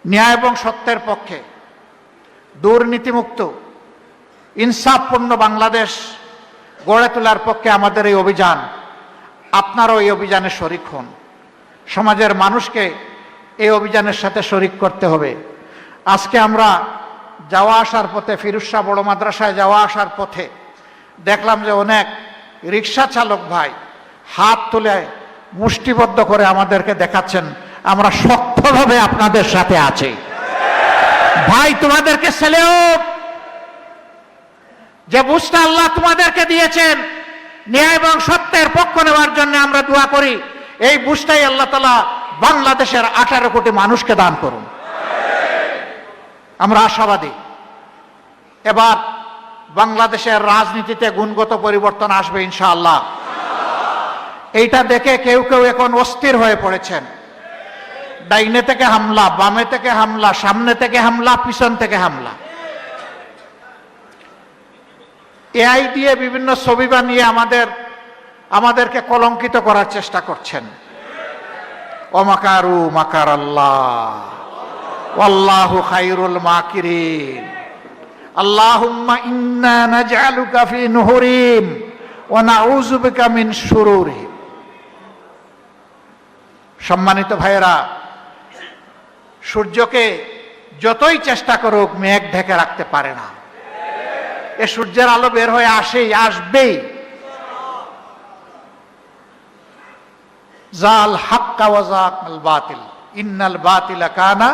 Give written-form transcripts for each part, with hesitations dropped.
ন্যায় এবং সত্যের পক্ষে, দুর্নীতিমুক্ত ইনসাফপূর্ণ বাংলাদেশ গড়ে তোলার পক্ষে আমাদের এই অভিযান। আপনারাও এই অভিযানে শরিক হন। সমাজের মানুষকে এই অভিযানের সাথে শরিক করতে হবে। আজকে আমরা যাওয়া আসার পথে, ফিরোজ শাহ বড় মাদ্রাসায় যাওয়া আসার পথে দেখলাম যে অনেক রিক্সা চালক ভাই হাত তুলে মুষ্টিবদ্ধ করে আমাদেরকে দেখাচ্ছেন আমরা শক্তভাবে আপনাদের সাথে আছি। ভাই, তোমাদেরকে সেলিউট। যে বুঝটা আল্লাহ তোমাদেরকে দিয়েছেন ন্যায় এবং সত্যের পক্ষ নেওয়ার জন্য আমরা দোয়া করি, এই বুঝটাই আল্লাহ তাআলা বাংলাদেশের 18 কোটি মানুষকে দান করুন। আমরা আশাবাদী এবার বাংলাদেশের রাজনীতিতে গুণগত পরিবর্তন আসবে ইনশাআল্লাহ। এইটা দেখে কেউ কেউ এখন অস্থির হয়ে পড়েছেন। ডাইনে থেকে হামলা, বামে থেকে হামলা, সামনে থেকে হামলা, পিছন থেকে হামলা। এআই দিয়ে বিভিন্ন ছবি বানিয়ে আমাদেরকে কলঙ্কিত করার চেষ্টা করছেন। ওমাকারু মাকার আল্লাহ ওয়াল্লাহু খায়রুল মাকিরিন। আল্লাহুম্মা ইন্না নাজআলুকা ফি নুহুরিহিম ওয়া নাউযু বিকা মিন শুরুরিহিম। সম্মানিত ভাইয়েরা, সূর্যকে যতই চেষ্টা করুক মেঘ ঢেকে রাখতে পারে না। এ সূর্যের আলো বের হয়ে আসবেই। জাল হাক্কা ওয়া যাকাল বাতিল ইন্নাল বাতিলা কানা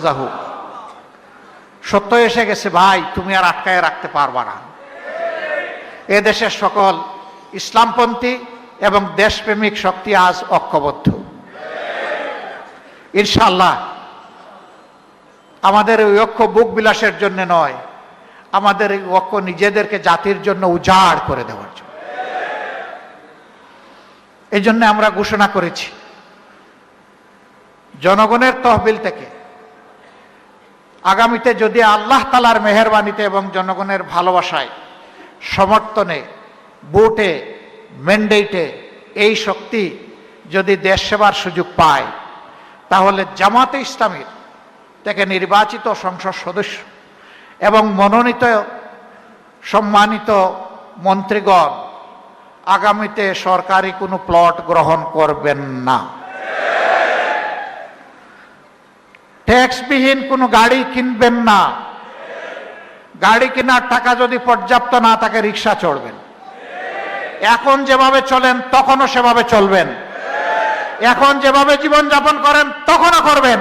যাহুক। সত্য এসে গেছে ভাই, তুমি আর আটকায় রাখতে পারবা না। এ দেশের সকল ইসলামপন্থী এবং দেশপ্রেমিক শক্তি আজ ঐক্যবদ্ধ। ইনশাআল্লাহ আমাদের এই ঐক্য বুক বিলাসের জন্য নয়, আমাদের এই ঐক্য নিজেদেরকে জাতির জন্য উজাড় করে দেওয়ার জন্য। এই জন্য আমরা ঘোষণা করেছি জনগণের তহবিল থেকে আগামীতে যদি আল্লাহ তাআলার মেহেরবানিতে এবং জনগণের ভালোবাসায়, সমর্থনে, ভোটে, ম্যান্ডেটে এই শক্তি যদি দেশ সেবার সুযোগ পায়, তাহলে জামাতে ইসলামীর থেকে নির্বাচিত সংসদ সদস্য এবং মনোনীত সম্মানিত মন্ত্রীগণ আগামীতে সরকারি কোনো প্লট গ্রহণ করবেন না। ট্যাক্সবিহীন কোনো গাড়ি কিনবেন না। গাড়ি কেনার টাকা যদি পর্যাপ্ত না থাকে রিক্সা চড়বেন। এখন যেভাবে চলেন তখনও সেভাবে চলবেন। এখন যেভাবে জীবনযাপন করেন তখনও করবেন।